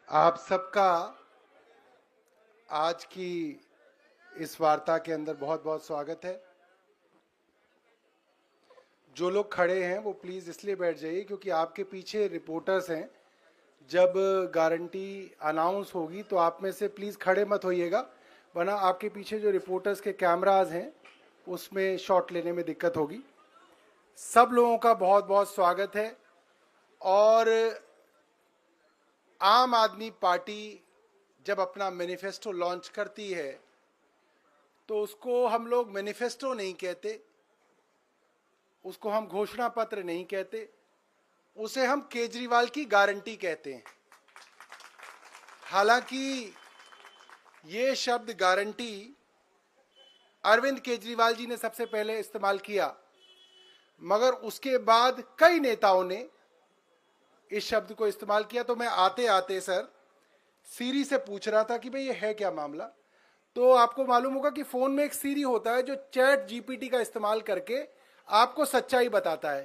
आप सबका आज की इस वार्ता के अंदर बहुत बहुत स्वागत है। जो लोग खड़े हैं वो प्लीज़ इसलिए बैठ जाइए क्योंकि आपके पीछे रिपोर्टर्स हैं। जब गारंटी अनाउंस होगी तो आप में से प्लीज़ खड़े मत होइएगा, वरना आपके पीछे जो रिपोर्टर्स के कैमराज हैं उसमें शॉट लेने में दिक्कत होगी। सब लोगों का बहुत बहुत स्वागत है। और आम आदमी पार्टी जब अपना मैनिफेस्टो लॉन्च करती है तो उसको हम लोग मैनिफेस्टो नहीं कहते, उसको हम घोषणा पत्र नहीं कहते, उसे हम केजरीवाल की गारंटी कहते हैं। हालांकि ये शब्द गारंटी अरविंद केजरीवाल जी ने सबसे पहले इस्तेमाल किया, मगर उसके बाद कई नेताओं ने इस शब्द को इस्तेमाल किया। तो मैं आते आते सर सीरी से पूछ रहा था कि भाई ये है क्या मामला। तो आपको मालूम होगा कि फोन में एक सीरी होता है जो चैट जीपीटी का इस्तेमाल करके आपको सच्चाई बताता है।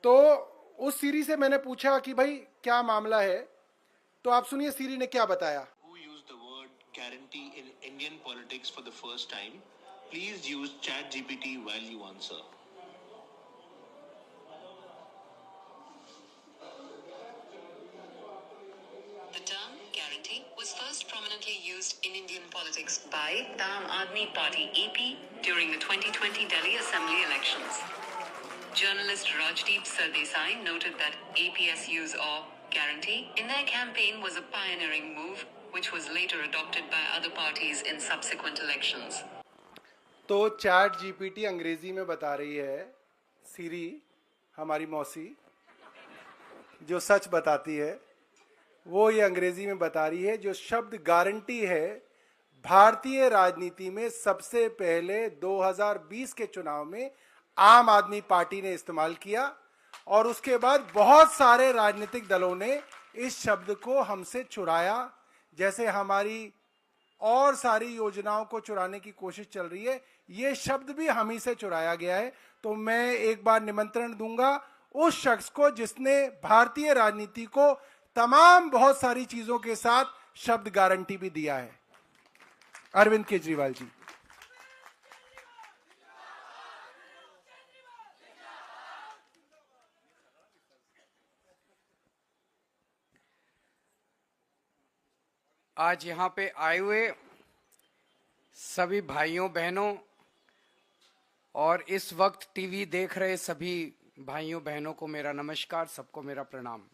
तो उस सीरी से मैंने पूछा कि भाई क्या मामला है, तो आप सुनिए सीरी ने क्या बताया। Who used the word guarantee in Indian politics for the first time? Please use ChatGPT while you answer. The term guarantee was first prominently used in Indian politics by the Aam Aadmi Party AP during the 2020 Delhi Assembly elections. Journalist Rajdeep Sardesai noted that AP's use of guarantee in their campaign was a pioneering move, which was later adopted by other parties in subsequent elections. तो chat GPT अंग्रेजी में बता रही है, सीरी हमारी मौसी जो सच बताती है वो ये अंग्रेजी में बता रही है। जो शब्द गारंटी है भारतीय राजनीति में सबसे पहले 2020 के चुनाव में आम आदमी पार्टी ने इस्तेमाल किया और उसके बाद बहुत सारे राजनीतिक दलों ने इस शब्द को हमसे चुराया, जैसे हमारी और सारी योजनाओं को चुराने की कोशिश चल रही है। ये शब्द भी हम ही से चुराया गया है। तो मैं एक बार निमंत्रण दूंगा उस शख्स को जिसने भारतीय राजनीति को तमाम बहुत सारी चीजों के साथ शब्द गारंटी भी दिया है, अरविंद केजरीवाल जी। आज यहाँ पे आए हुए सभी भाइयों बहनों और इस वक्त टीवी देख रहे सभी भाइयों बहनों को मेरा नमस्कार, सबको मेरा प्रणाम।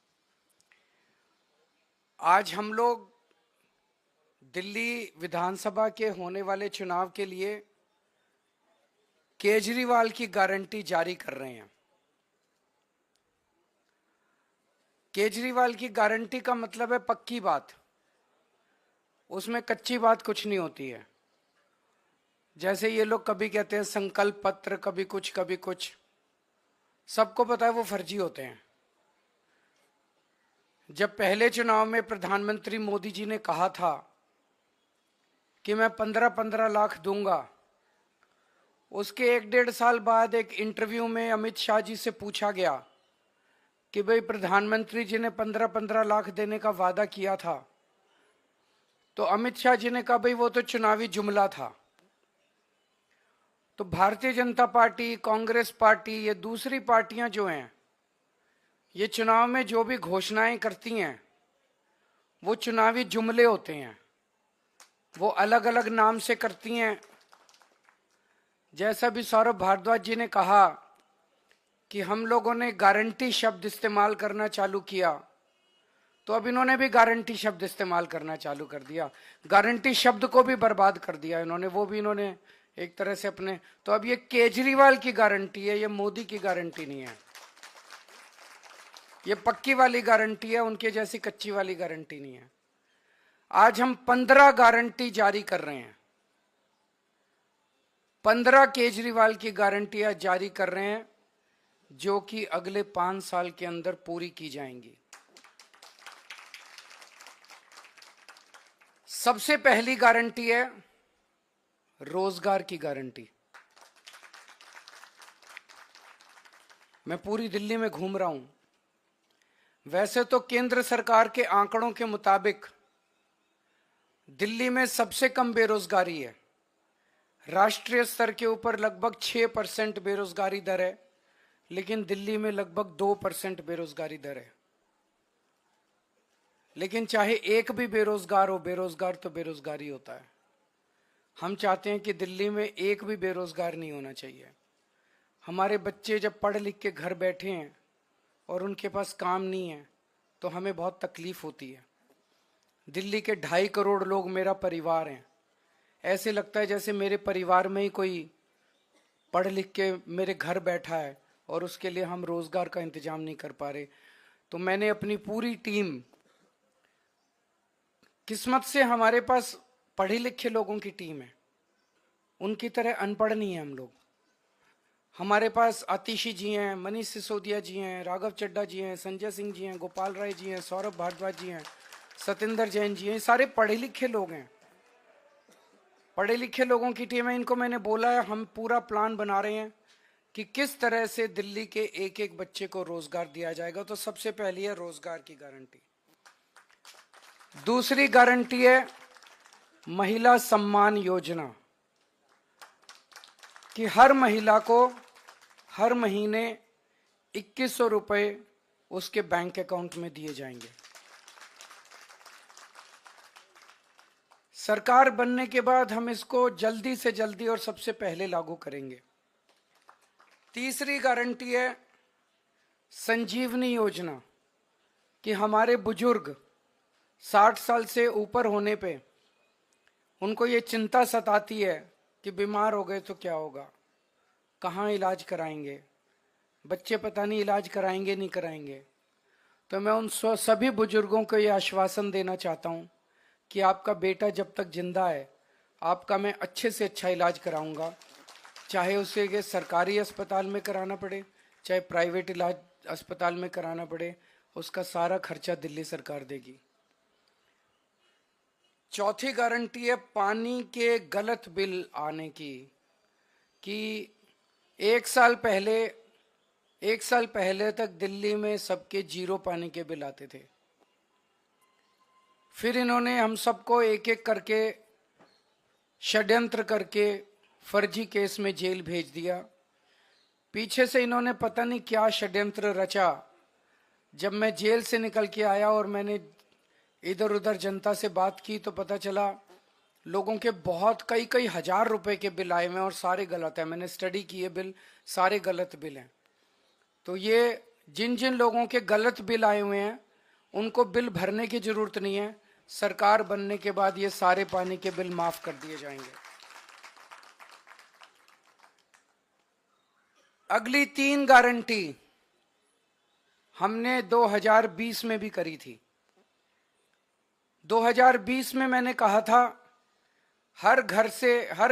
आज हम लोग दिल्ली विधानसभा के होने वाले चुनाव के लिए केजरीवाल की गारंटी जारी कर रहे हैं। केजरीवाल की गारंटी का मतलब है पक्की बात, उसमें कच्ची बात कुछ नहीं होती है। जैसे ये लोग कभी कहते हैं संकल्प पत्र, कभी कुछ, सबको पता है वो फर्जी होते हैं। जब पहले चुनाव में प्रधानमंत्री मोदी जी ने कहा था कि मैं 15-15 लाख दूंगा, उसके 1-1.5 साल बाद एक इंटरव्यू में अमित शाह जी से पूछा गया कि भाई प्रधानमंत्री जी ने 15-15 लाख देने का वादा किया था, तो अमित शाह जी ने कहा भाई वो तो चुनावी जुमला था। तो भारतीय जनता पार्टी, कांग्रेस पार्टी, ये दूसरी पार्टियां जो हैं, ये चुनाव में जो भी घोषणाएं करती हैं वो चुनावी जुमले होते हैं, वो अलग अलग नाम से करती हैं। जैसा भी सौरभ भारद्वाज जी ने कहा कि हम लोगों ने गारंटी शब्द इस्तेमाल करना चालू किया, तो अब इन्होंने भी गारंटी शब्द इस्तेमाल करना चालू कर दिया। गारंटी शब्द को भी बर्बाद कर दिया इन्होंने, वो भी इन्होंने एक तरह से अपने। तो अब ये केजरीवाल की गारंटी है, ये मोदी की गारंटी नहीं है। ये पक्की वाली गारंटी है, उनके जैसी कच्ची वाली गारंटी नहीं है। आज हम 15 गारंटी जारी कर रहे हैं, 15 केजरीवाल की गारंटियां जारी कर रहे हैं, जो कि अगले 5 साल के अंदर पूरी की जाएंगी। सबसे पहली गारंटी है रोजगार की गारंटी। मैं पूरी दिल्ली में घूम रहा हूं, वैसे तो केंद्र सरकार के आंकड़ों के मुताबिक दिल्ली में सबसे कम बेरोजगारी है। राष्ट्रीय स्तर के ऊपर लगभग 6% बेरोजगारी दर है, लेकिन दिल्ली में लगभग 2% बेरोजगारी दर है। लेकिन चाहे एक भी बेरोजगार हो, बेरोजगार तो बेरोजगारी होता है। हम चाहते हैं कि दिल्ली में एक भी बेरोजगार नहीं होना चाहिए। हमारे बच्चे जब पढ़ लिख के घर बैठे हैं और उनके पास काम नहीं है तो हमें बहुत तकलीफ होती है। दिल्ली के 2.5 करोड़ लोग मेरा परिवार हैं। ऐसे लगता है जैसे मेरे परिवार में ही कोई पढ़ लिख के मेरे घर बैठा है और उसके लिए हम रोजगार का इंतजाम नहीं कर पा रहे। तो मैंने अपनी पूरी टीम, किस्मत से हमारे पास पढ़े लिखे लोगों की टीम है, उनकी तरह अनपढ़ नहीं है हम लोग। हमारे पास आतिशी जी हैं, मनीष सिसोदिया जी हैं, राघव चड्ढा जी हैं, संजय सिंह जी हैं, गोपाल राय जी हैं, सौरभ भारद्वाज जी हैं, सतेंद्र जैन जी हैं। सारे पढ़े लिखे लोग हैं, पढ़े लिखे लोगों की टीम है। इनको मैंने बोला है, हम पूरा प्लान बना रहे हैं कि किस तरह से दिल्ली के एक एक बच्चे को रोजगार दिया जाएगा। तो सबसे पहली है रोजगार की गारंटी। दूसरी गारंटी है महिला सम्मान योजना, कि हर महिला को हर महीने 2100 रुपए उसके बैंक अकाउंट में दिए जाएंगे। सरकार बनने के बाद हम इसको जल्दी से जल्दी और सबसे पहले लागू करेंगे। तीसरी गारंटी है संजीवनी योजना, कि हमारे बुजुर्ग 60 साल से ऊपर होने पे उनको ये चिंता सताती है कि बीमार हो गए तो क्या होगा, कहाँ इलाज कराएंगे, बच्चे पता नहीं इलाज कराएंगे नहीं कराएंगे। तो मैं उन सभी बुजुर्गों को ये आश्वासन देना चाहता हूँ कि आपका बेटा जब तक जिंदा है आपका मैं अच्छे से अच्छा इलाज कराऊंगा, चाहे उसे ये सरकारी अस्पताल में कराना पड़े चाहे प्राइवेट इलाज अस्पताल में कराना पड़े, उसका सारा खर्चा दिल्ली सरकार देगी। चौथी गारंटी है पानी के गलत बिल आने की, कि एक साल पहले तक दिल्ली में सबके 0 पानी के बिल आते थे। फिर इन्होंने हम सबको एक एक करके षड्यंत्र करके फर्जी केस में जेल भेज दिया। पीछे से इन्होंने पता नहीं क्या षड्यंत्र रचा। जब मैं जेल से निकल के आया और मैंने इधर उधर जनता से बात की तो पता चला लोगों के बहुत कई हजार रुपए के बिल आए हुए हैं और सारे गलत हैं। मैंने स्टडी की है, बिल सारे गलत बिल हैं। तो ये जिन जिन लोगों के गलत बिल आए हुए हैं उनको बिल भरने की जरूरत नहीं है। सरकार बनने के बाद ये सारे पानी के बिल माफ कर दिए जाएंगे। अगली 3 गारंटी हमने 2020 में भी करी थी। 2020 में मैंने कहा था हर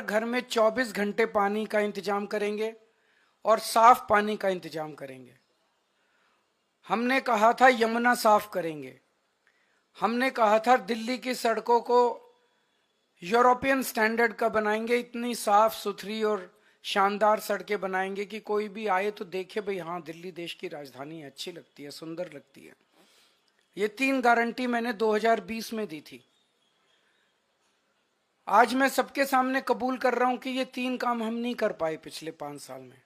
घर में 24 घंटे पानी का इंतजाम करेंगे और साफ पानी का इंतजाम करेंगे। हमने कहा था यमुना साफ करेंगे। हमने कहा था दिल्ली की सड़कों को यूरोपियन स्टैंडर्ड का बनाएंगे, इतनी साफ सुथरी और शानदार सड़कें बनाएंगे कि कोई भी आए तो देखे भाई हाँ दिल्ली देश की राजधानी है, अच्छी लगती है, सुंदर लगती है। ये 3 गारंटी मैंने 2020 में दी थी। आज मैं सबके सामने कबूल कर रहा हूं कि ये 3 काम हम नहीं कर पाए पिछले 5 साल में।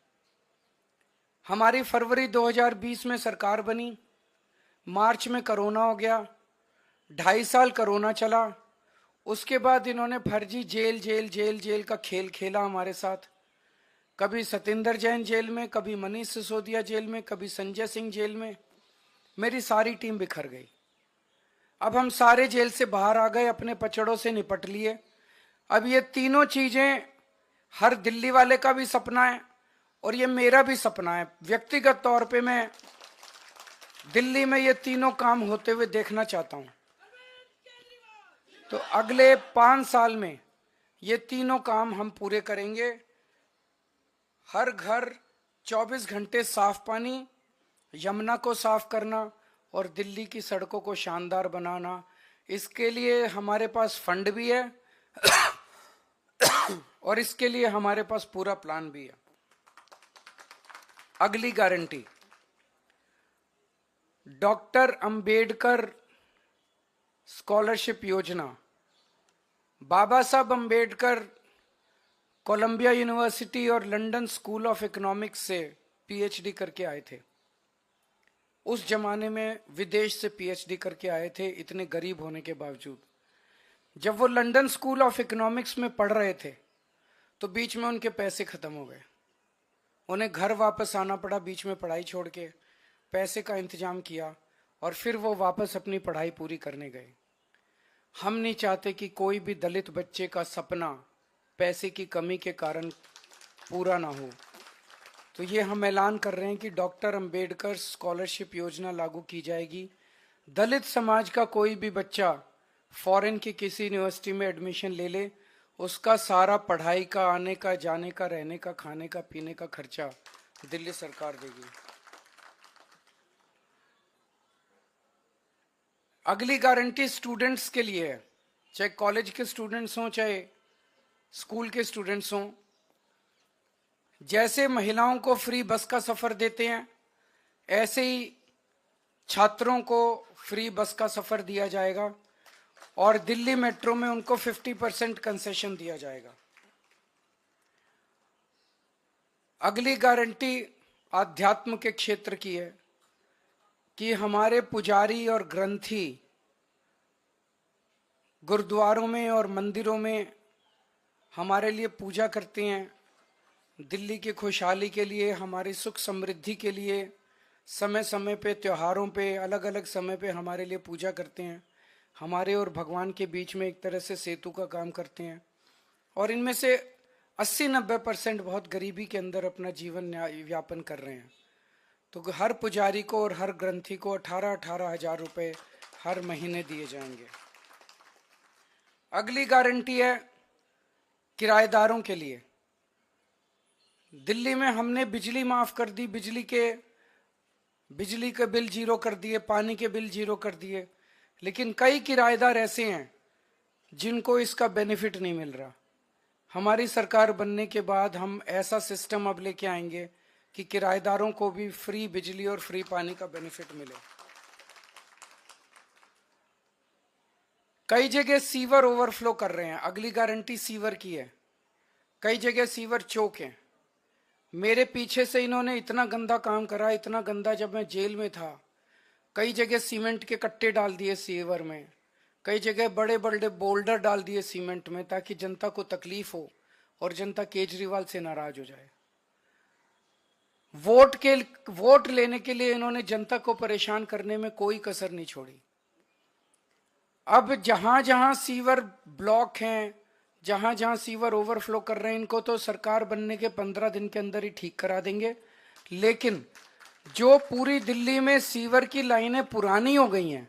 हमारी फरवरी 2020 में सरकार बनी, मार्च में कोरोना हो गया, 2.5 साल कोरोना चला। उसके बाद इन्होंने फर्जी जेल जेल जेल जेल का खेल खेला हमारे साथ। कभी सतेंद्र जैन जेल में, कभी मनीष सिसोदिया जेल में, कभी संजय सिंह जेल में। मेरी सारी टीम बिखर गई। अब हम सारे जेल से बाहर आ गए, अपने पचड़ों से निपट लिए। अब ये तीनों चीजें हर दिल्ली वाले का भी सपना है और ये मेरा भी सपना है। व्यक्तिगत तौर पे मैं दिल्ली में ये तीनों काम होते हुए देखना चाहता हूं। तो अगले 5 साल में ये तीनों काम हम पूरे करेंगे। हर घर 24 घंटे साफ पानी, यमुना को साफ करना और दिल्ली की सड़कों को शानदार बनाना। इसके लिए हमारे पास फंड भी है और इसके लिए हमारे पास पूरा प्लान भी है। अगली गारंटी, डॉक्टर अंबेडकर स्कॉलरशिप योजना, बाबा साहब अंबेडकर कोलंबिया यूनिवर्सिटी और लंदन स्कूल ऑफ इकोनॉमिक्स से पीएचडी करके आए थे। उस जमाने में विदेश से पीएचडी करके आए थे, इतने गरीब होने के बावजूद। जब वो लंदन स्कूल ऑफ इकोनॉमिक्स में पढ़ रहे थे तो बीच में उनके पैसे खत्म हो गए, उन्हें घर वापस आना पड़ा, बीच में पढ़ाई छोड़ के पैसे का इंतजाम किया और फिर वो वापस अपनी पढ़ाई पूरी करने गए। हम नहीं चाहते कि कोई भी दलित बच्चे का सपना पैसे की कमी के कारण पूरा ना हो, तो ये हम ऐलान कर रहे हैं कि डॉक्टर अंबेडकर स्कॉलरशिप योजना लागू की जाएगी। दलित समाज का कोई भी बच्चा फॉरेन की किसी यूनिवर्सिटी में एडमिशन ले ले, उसका सारा पढ़ाई का, आने का, जाने का, रहने का, खाने का, पीने का खर्चा दिल्ली सरकार देगी। अगली गारंटी स्टूडेंट्स के लिए है, चाहे कॉलेज के स्टूडेंट्स हों चाहे स्कूल के स्टूडेंट्स हों। जैसे महिलाओं को फ्री बस का सफर देते हैं, ऐसे ही छात्रों को फ्री बस का सफर दिया जाएगा और दिल्ली मेट्रो में उनको 50% कंसेशन दिया जाएगा। अगली गारंटी आध्यात्म के क्षेत्र की है कि हमारे पुजारी और ग्रंथी गुरुद्वारों में और मंदिरों में हमारे लिए पूजा करते हैं, दिल्ली की खुशहाली के लिए, हमारी सुख समृद्धि के लिए, समय समय पे त्योहारों पे, अलग अलग समय पे हमारे लिए पूजा करते हैं, हमारे और भगवान के बीच में एक तरह से सेतु का काम करते हैं। और इनमें से 80-90% बहुत गरीबी के अंदर अपना जीवन यापन कर रहे हैं। तो हर पुजारी को और हर ग्रंथी को 18-18 हजार रुपये हर महीने दिए जाएंगे। अगली गारंटी है किराएदारों के लिए। दिल्ली में हमने बिजली माफ कर दी, बिजली के बिल जीरो कर दिए, पानी के बिल जीरो कर दिए, लेकिन कई किराएदार ऐसे हैं जिनको इसका बेनिफिट नहीं मिल रहा। हमारी सरकार बनने के बाद हम ऐसा सिस्टम अब लेके आएंगे कि किराएदारों को भी फ्री बिजली और फ्री पानी का बेनिफिट मिले। कई जगह सीवर ओवरफ्लो कर रहे हैं, अगली गारंटी सीवर की है। कई जगह सीवर चौक हैं। मेरे पीछे से इन्होंने इतना गंदा काम करा, इतना गंदा, जब मैं जेल में था कई जगह सीमेंट के कट्टे डाल दिए सीवर में, कई जगह बड़े बड़े बोल्डर डाल दिए सीमेंट में ताकि जनता को तकलीफ हो और जनता केजरीवाल से नाराज हो जाए। वोट लेने के लिए इन्होंने जनता को परेशान करने में कोई कसर नहीं छोड़ी। अब जहां जहां सीवर ब्लॉक हैं, जहां जहां सीवर ओवरफ्लो कर रहे हैं, इनको तो सरकार बनने के 15 दिन के अंदर ही ठीक करा देंगे। लेकिन जो पूरी दिल्ली में सीवर की लाइनें पुरानी हो गई हैं,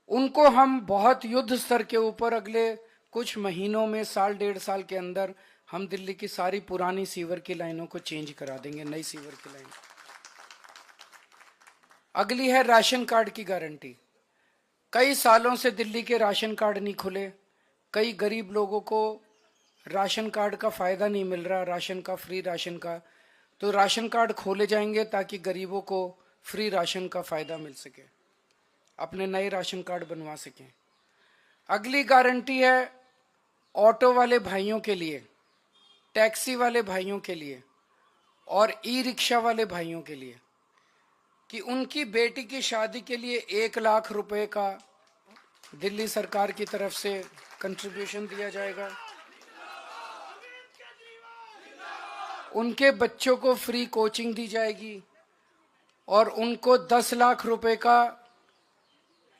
उनको हम बहुत युद्ध स्तर के ऊपर अगले कुछ महीनों में, साल 1.5 साल के अंदर हम दिल्ली की सारी पुरानी सीवर की लाइनों को चेंज करा देंगे, नई सीवर की लाइन। अगली है राशन कार्ड की गारंटी। कई सालों से दिल्ली के राशन कार्ड नहीं खुले, कई गरीब लोगों को राशन कार्ड का फायदा नहीं मिल रहा, राशन का, फ्री राशन का। तो राशन कार्ड खोले जाएंगे ताकि गरीबों को फ्री राशन का फायदा मिल सके, अपने नए राशन कार्ड बनवा सकें। अगली गारंटी है ऑटो वाले भाइयों के लिए, टैक्सी वाले भाइयों के लिए और ई रिक्शा वाले भाइयों के लिए कि उनकी बेटी की शादी के लिए 1 लाख रुपए का दिल्ली सरकार की तरफ से कंट्रीब्यूशन दिया जाएगा। उनके बच्चों को फ्री कोचिंग दी जाएगी और उनको 10 लाख रुपए का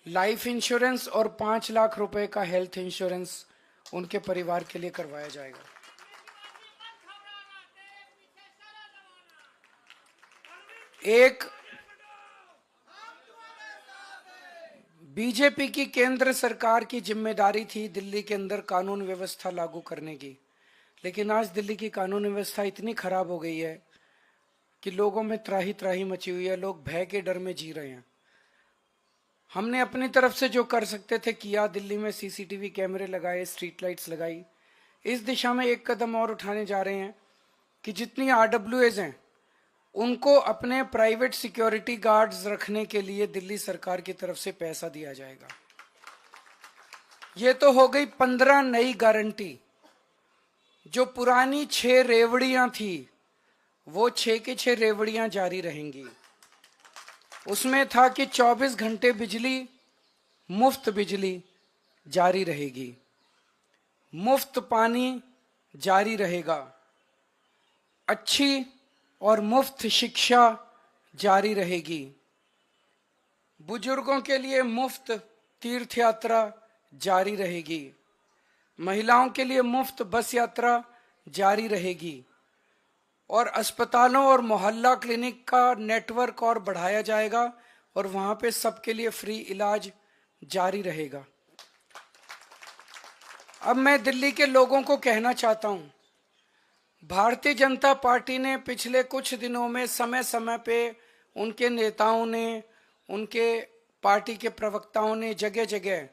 लाइफ इंश्योरेंस और 5 लाख रुपए का हेल्थ इंश्योरेंस उनके परिवार के लिए करवाया जाएगा। एक बीजेपी की केंद्र सरकार की जिम्मेदारी थी दिल्ली के अंदर कानून व्यवस्था लागू करने की, लेकिन आज दिल्ली की कानून व्यवस्था इतनी खराब हो गई है कि लोगों में त्राही त्राही मची हुई है, लोग भय के डर में जी रहे हैं। हमने अपनी तरफ से जो कर सकते थे किया, दिल्ली में सीसीटीवी कैमरे लगाए, स्ट्रीट लाइट्स लगाई। इस दिशा में एक कदम और उठाने जा रहे हैं कि जितनी आरडब्ल्यूएज हैं उनको अपने प्राइवेट सिक्योरिटी गार्ड्स रखने के लिए दिल्ली सरकार की तरफ से पैसा दिया जाएगा। ये तो हो गई 15 नई गारंटी। जो पुरानी 6 रेवड़ियां थी वो 6 की 6 रेवड़ियां जारी रहेंगी। उसमें था कि 24 घंटे बिजली, मुफ्त बिजली जारी रहेगी, मुफ्त पानी जारी रहेगा, अच्छी और मुफ्त शिक्षा जारी रहेगी, बुजुर्गों के लिए मुफ्त तीर्थ यात्रा जारी रहेगी, महिलाओं के लिए मुफ्त बस यात्रा जारी रहेगी, और अस्पतालों और मोहल्ला क्लिनिक का नेटवर्क और बढ़ाया जाएगा और वहां पे सबके लिए फ्री इलाज जारी रहेगा। अब मैं दिल्ली के लोगों को कहना चाहता हूं, भारतीय जनता पार्टी ने पिछले कुछ दिनों में समय समय पे उनके नेताओं ने, उनके पार्टी के प्रवक्ताओं ने जगह जगह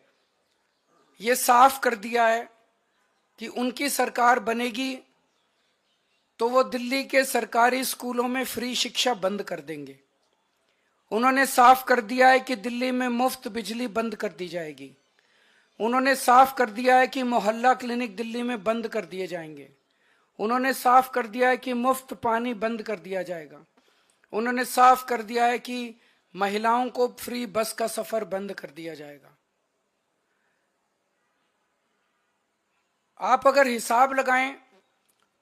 ये साफ कर दिया है कि उनकी सरकार बनेगी तो वो दिल्ली के सरकारी स्कूलों में फ्री शिक्षा बंद कर देंगे। उन्होंने साफ कर दिया है कि दिल्ली में मुफ्त बिजली बंद कर दी जाएगी। उन्होंने साफ कर दिया है कि मोहल्ला क्लिनिक दिल्ली में बंद कर दिए जाएंगे। उन्होंने साफ कर दिया है कि मुफ्त पानी बंद कर दिया जाएगा। उन्होंने साफ कर दिया है कि महिलाओं को फ्री बस का सफर बंद कर दिया जाएगा। आप अगर हिसाब लगाएं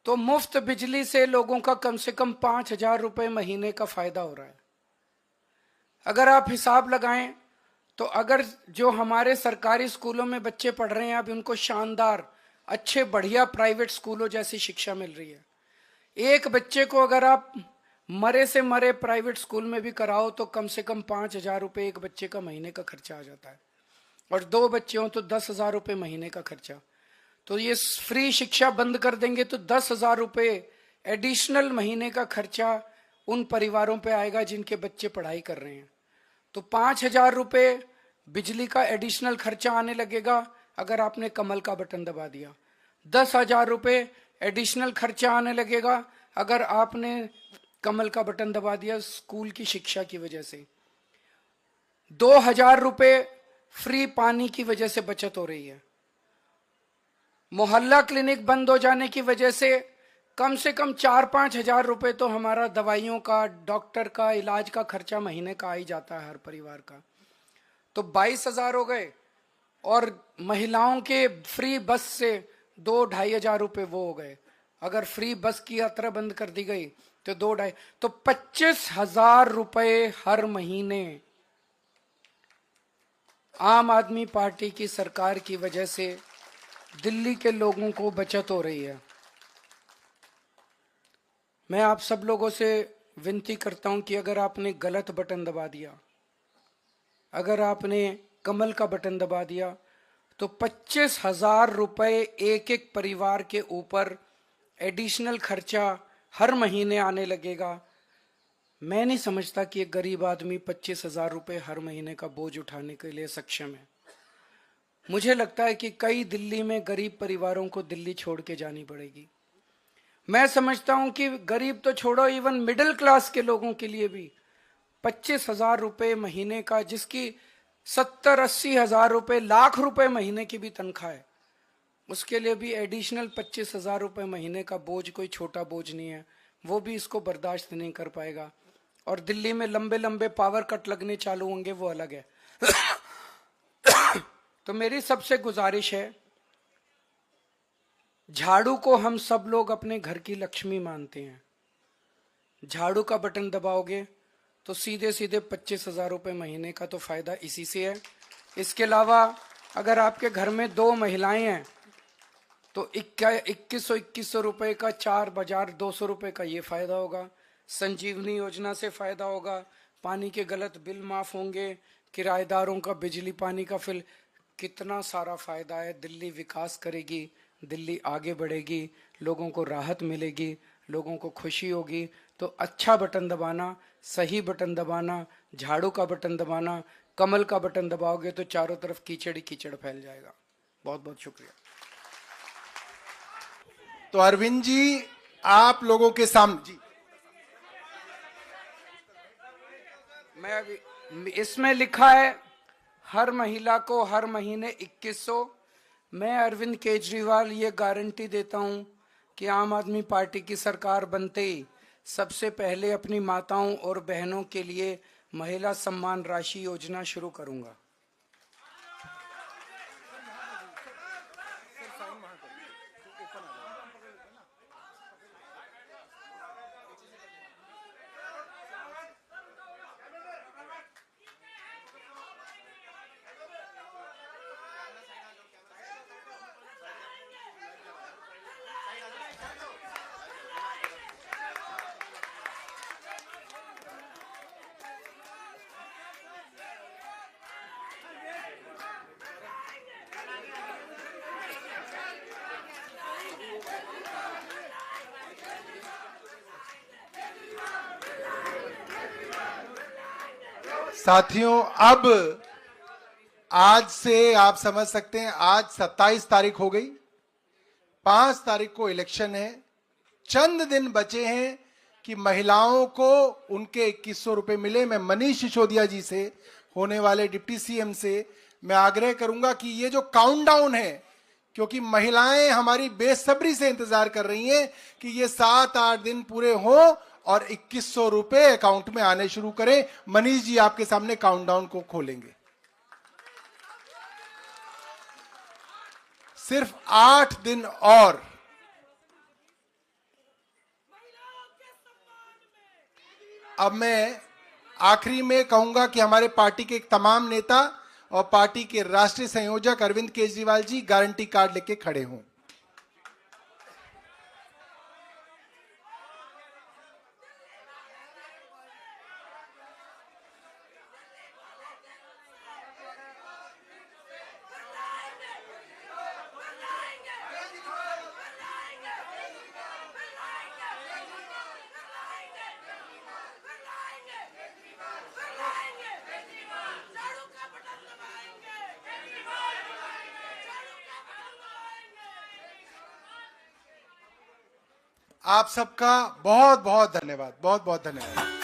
तो मुफ्त बिजली से लोगों का कम से कम 5,000 रुपए महीने का फायदा हो रहा है। अगर आप हिसाब लगाएं तो अगर जो हमारे सरकारी स्कूलों में बच्चे पढ़ रहे हैं अब उनको शानदार, अच्छे, बढ़िया प्राइवेट स्कूलों जैसी शिक्षा मिल रही है। एक बच्चे को अगर आप मरे से मरे प्राइवेट स्कूल में भी कराओ तो कम से कम 5,000 रुपए एक बच्चे का महीने का खर्चा आ जाता है, और 2 बच्चे हों तो 10,000 रुपए महीने का खर्चा। तो ये फ्री शिक्षा बंद कर देंगे तो 10,000 रुपए एडिशनल महीने का खर्चा उन परिवारों पे आएगा जिनके बच्चे पढ़ाई कर रहे हैं। तो 5,000 रुपए बिजली का एडिशनल खर्चा आने लगेगा अगर आपने कमल का बटन दबा दिया। 10,000 रुपए एडिशनल खर्चा आने लगेगा अगर आपने कमल का बटन दबा दिया स्कूल की शिक्षा की वजह से। 2,000 रुपए फ्री पानी की वजह से बचत हो रही है। मोहल्ला क्लिनिक बंद हो जाने की वजह से कम 4-5 हजार रुपए तो हमारा दवाइयों का, डॉक्टर का, इलाज का खर्चा महीने का आ ही जाता है हर परिवार का। तो 22,000 हो गए, और महिलाओं के फ्री बस से 2-2.5 हजार रुपए वो हो गए। अगर फ्री बस की यात्रा बंद कर दी गई तो 2-2.5, तो 25,000 रुपए हर महीने आम आदमी पार्टी की सरकार की वजह से दिल्ली के लोगों को बचत हो रही है। मैं आप सब लोगों से विनती करता हूं कि अगर आपने गलत बटन दबा दिया, अगर आपने कमल का बटन दबा दिया, तो 25,000 रुपए एक एक परिवार के ऊपर एडिशनल खर्चा हर महीने आने लगेगा। मैं नहीं समझता कि एक गरीब आदमी 25,000 रुपए हर महीने का बोझ उठाने के लिए सक्षम है। मुझे लगता है कि कई दिल्ली में गरीब परिवारों को दिल्ली छोड़ के जानी पड़ेगी। मैं समझता हूं कि गरीब तो छोड़ो, इवन मिडिल क्लास के लोगों के लिए भी 25,000 रुपए महीने का, जिसकी 70-80 हजार रुपए, लाख रुपए महीने की भी तनख्वाह है, उसके लिए भी एडिशनल 25,000 रुपए महीने का बोझ कोई छोटा बोझ नहीं है। वो भी इसको बर्दाश्त नहीं कर पाएगा। और दिल्ली में लंबे लंबे पावर कट लगने चालू होंगे, वो अलग है। तो मेरी सबसे गुजारिश है, झाड़ू को हम सब लोग अपने घर की लक्ष्मी मानते हैं। झाड़ू का बटन दबाओगे तो सीधे सीधे 25,000 रुपए महीने का तो फायदा इसी से है। इसके अलावा अगर आपके घर में 2 महिलाएं हैं तो 2100 रुपए का 4,200 रुपए का ये फायदा होगा। संजीवनी योजना से फायदा होगा, पानी के गलत बिल माफ होंगे, किराएदारों का बिजली पानी का बिल, कितना सारा फायदा है। दिल्ली विकास करेगी, दिल्ली आगे बढ़ेगी, लोगों को राहत मिलेगी, लोगों को खुशी होगी। तो अच्छा बटन दबाना, सही बटन दबाना, झाड़ू का बटन दबाना, कमल का बटन दबाओगे तो चारों तरफ कीचड़ ही कीचड़ फैल जाएगा। बहुत बहुत शुक्रिया। तो अरविंद जी, आप लोगों के सामने जी, मैं अभी इसमें लिखा है हर महिला को हर महीने 2100। मैं अरविंद केजरीवाल ये गारंटी देता हूं कि आम आदमी पार्टी की सरकार बनते ही सबसे पहले अपनी माताओं और बहनों के लिए महिला सम्मान राशि योजना शुरू करूंगा। साथियों, अब आज से आप समझ सकते हैं, आज 27 तारीख हो गई, 5 तारीख को इलेक्शन है। चंद दिन बचे हैं कि महिलाओं को उनके 2100 रुपए मिले। मैं मनीष सिसोदिया जी से, होने वाले डिप्टी सीएम से मैं आग्रह करूंगा कि ये जो काउंटडाउन है, क्योंकि महिलाएं हमारी बेसब्री से इंतजार कर रही हैं कि ये 7-8 दिन पूरे हों और 2100 रुपए अकाउंट में आने शुरू करें। मनीष जी आपके सामने काउंटडाउन को खोलेंगे। सिर्फ 8 दिन और। अब मैं आखिरी में कहूंगा कि हमारे पार्टी के तमाम नेता और पार्टी के राष्ट्रीय संयोजक अरविंद केजरीवाल जी गारंटी कार्ड लेके खड़े हों। आप सबका बहुत बहुत धन्यवाद, बहुत बहुत धन्यवाद।